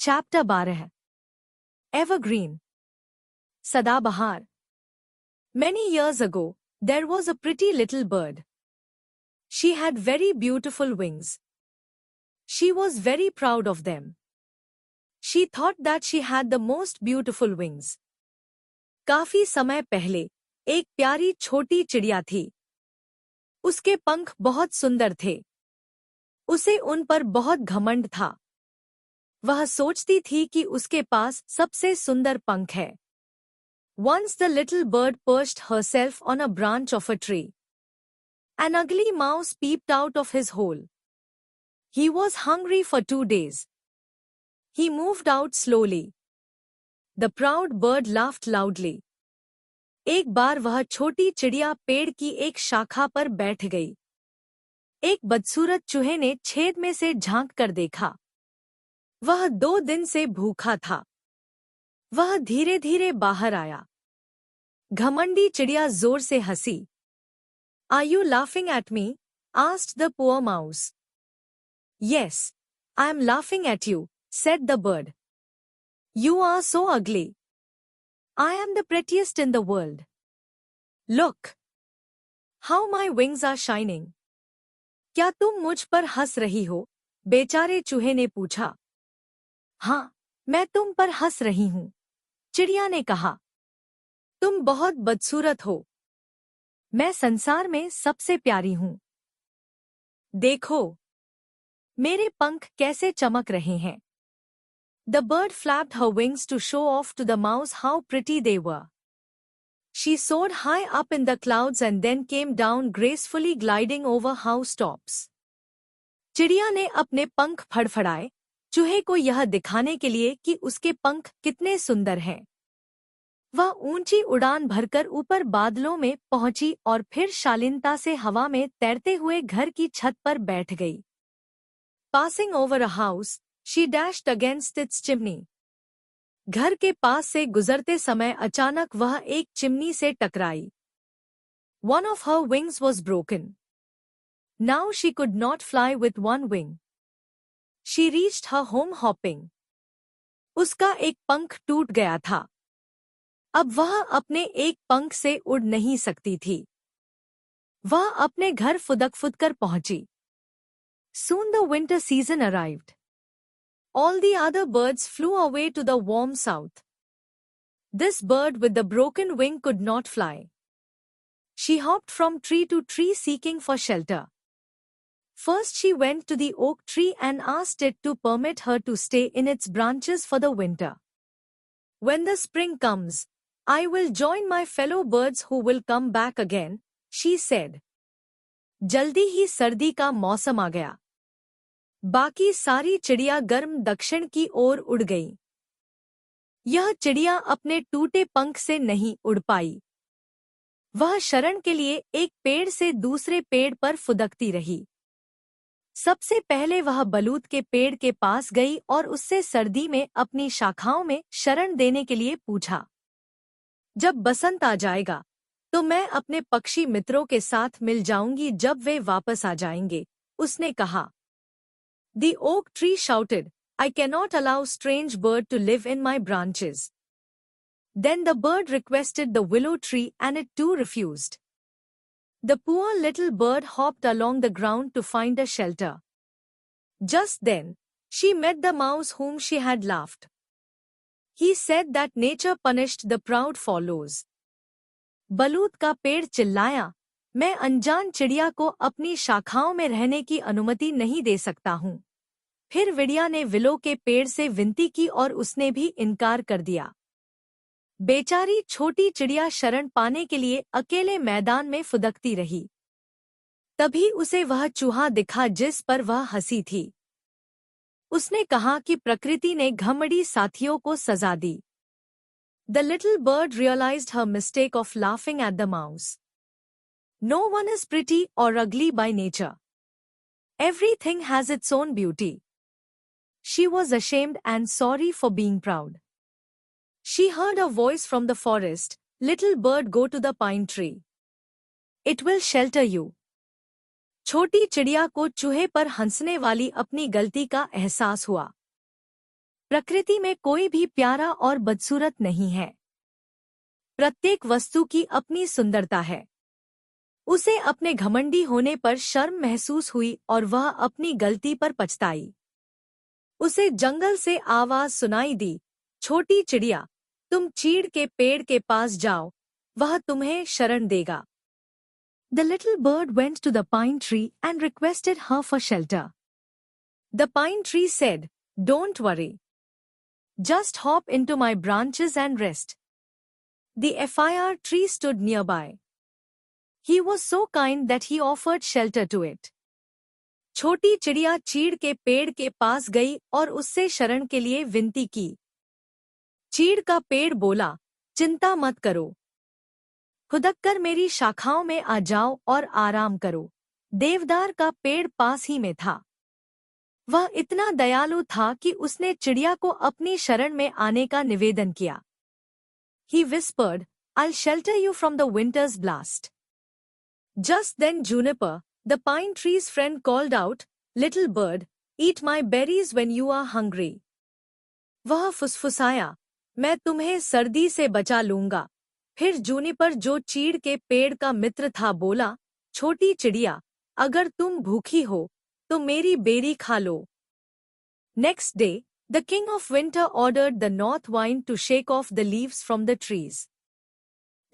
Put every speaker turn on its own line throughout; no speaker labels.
Chapter 12 Evergreen सदाबहार Many years ago, there was a pretty little bird. She had very beautiful wings. She was very proud of them. She thought that she had the most beautiful wings. काफी समय पहले एक प्यारी छोटी चिड़िया थी. उसके पंख बहुत सुंदर थे. उसे उन पर बहुत घमंड था. वह सोचती थी कि उसके पास सबसे सुंदर पंख है. Once the little bird perched herself on a branch of a tree. An ugly mouse peeped out of his hole. He was hungry for 2 days. He moved out slowly. The proud bird laughed loudly. एक बार वह छोटी चिड़िया पेड़ की एक शाखा पर बैठ गई. एक बदसूरत चूहे ने छेद में से झांक कर देखा. वह 2 दिन से भूखा था. वह धीरे धीरे बाहर आया. घमंडी चिड़िया जोर से हंसी. Are you laughing at me? asked the poor mouse. Yes, I am laughing at you, said the bird. You are so ugly. I am the prettiest in the world. Look how my wings are shining. क्या तुम मुझ पर हंस रही हो? बेचारे चूहे ने पूछा. हाँ, मैं तुम पर हंस रही हूँ, चिड़िया ने कहा. तुम बहुत बदसूरत हो. मैं संसार में सबसे प्यारी हूँ. देखो मेरे पंख कैसे चमक रहे हैं. The bird flapped her wings to show off to the mouse how pretty they were. She soared high up in the clouds and then came down gracefully gliding over housetops. चिड़िया ने अपने पंख फड़फड़ाए चूहे को यह दिखाने के लिए कि उसके पंख कितने सुंदर हैं. वह ऊंची उड़ान भरकर ऊपर बादलों में पहुंची और फिर शालीनता से हवा में तैरते हुए घर की छत पर बैठ गई. Passing over a house, she dashed against its chimney. घर के पास से गुजरते समय अचानक वह एक चिमनी से टकराई. One of her wings was broken. Now she could not fly with one wing. She reached her home hopping. उसका एक पंख टूट गया था. अब वह अपने एक पंख से उड़ नहीं सकती थी. वह अपने घर फुदक-फुदकर पहुंची. Soon the winter season arrived. All the other birds flew away to the warm south. This bird with the broken wing could not fly. She hopped from tree to tree seeking for shelter. First she went to the oak tree and asked it to permit her to stay in its branches for the winter. When the spring comes, I will join my fellow birds who will come back again, she said. जल्दी ही सर्दी का मौसम आ गया. बाकी सारी चिड़िया गर्म दक्षिण की ओर उड़ गई. यह चिड़िया अपने टूटे पंख से नहीं उड़ पाई. वह शरण के लिए एक पेड़ से दूसरे पेड़ पर फुदकती रही. सबसे पहले वह बलूत के पेड़ के पास गई और उससे सर्दी में अपनी शाखाओं में शरण देने के लिए पूछा. जब बसंत आ जाएगा तो मैं अपने पक्षी मित्रों के साथ मिल जाऊंगी जब वे वापस आ जाएंगे, उसने कहा. The oak tree shouted, I cannot allow strange bird to live in my branches. Then the bird requested the willow tree and it too refused. The poor little bird hopped along the ground to find a shelter. Just then, she met the mouse whom she had laughed. He said that nature punished the proud for loss. बलूत का पेड़ चिल्लाया, मैं अनजान चिड़िया को अपनी शाखाओं में रहने की अनुमति नहीं दे सकता हूँ. फिर विड़िया ने विलो के पेड़ से विनती की और उसने भी इनकार कर दिया. बेचारी छोटी चिड़िया शरण पाने के लिए अकेले मैदान में फुदकती रही. तभी उसे वह चूहा दिखा जिस पर वह हंसी थी. उसने कहा कि प्रकृति ने घमंडी साथियों को सजा दी. The little bird realized her mistake of laughing at the mouse. No one is pretty or ugly by nature. Everything has its own beauty. She was ashamed and sorry for being proud. She heard a voice from the forest, Little bird, go to the pine tree. It will shelter you. छोटी चिड़िया को चूहे पर हंसने वाली अपनी गलती का एहसास हुआ. प्रकृति में कोई भी प्यारा और बदसूरत नहीं है। प्रत्येक वस्तु की अपनी सुंदरता है। उसे अपने घमंडी होने पर शर्म महसूस हुई और वह अपनी गलती पर पछताई। उसे जंगल से आवाज सुनाई दी, छोटी चिड़िया, तुम चीड़ के पेड़ के पास जाओ, वह तुम्हें शरण देगा। The little bird went to the pine tree and requested her for shelter. The pine tree said, don't worry. Just hop into my branches and rest. The fir tree stood nearby. He was so kind that he offered shelter to it. छोटी चिड़िया चीड़ के पेड़ के पास गई और उससे शरण के लिए विनती की। चीड़ का पेड़ बोला, चिंता मत करो, खुदककर मेरी शाखाओं में आ जाओ और आराम करो। देवदार का पेड़ पास ही में था। वह इतना दयालु था कि उसने चिड़िया को अपनी शरण में आने का निवेदन किया। He whispered, I'll shelter you from the winter's blast. Just then Juniper, the pine tree's friend, called out, Little bird, eat my berries when you are hungry. वह फुसफुसाया, मैं तुम्हें सर्दी से बचा लूंगा। फिर जूनिपर, जो चीड़ के पेड़ का मित्र था, बोला, छोटी चिड़िया, अगर तुम भूखी हो तो मेरी बेरी खा लो। Next day, the king of winter ordered the north wind to shake off the leaves from the trees.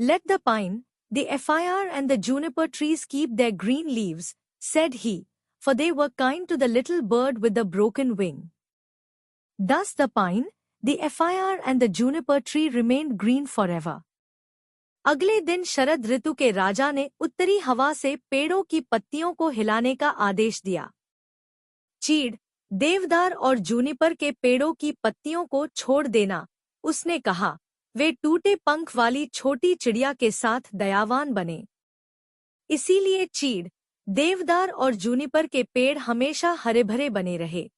Let the pine, the fir and the juniper trees keep their green leaves, said he, for they were kind to the little bird with the broken wing. Thus the pine, the fir and the juniper tree remained green forever. अगले दिन शरद ऋतु के राजा ने उत्तरी हवा से पेड़ों की पत्तियों को हिलाने का आदेश दिया। चीड़, देवदार और जूनिपर के पेड़ों की पत्तियों को छोड़ देना, उसने कहा, वे टूटे पंख वाली छोटी चिड़िया के साथ दयावान बने। इसीलिए चीड़, देवदार और जूनिपर के पेड़ हमेशा हरे भरे बने रहे।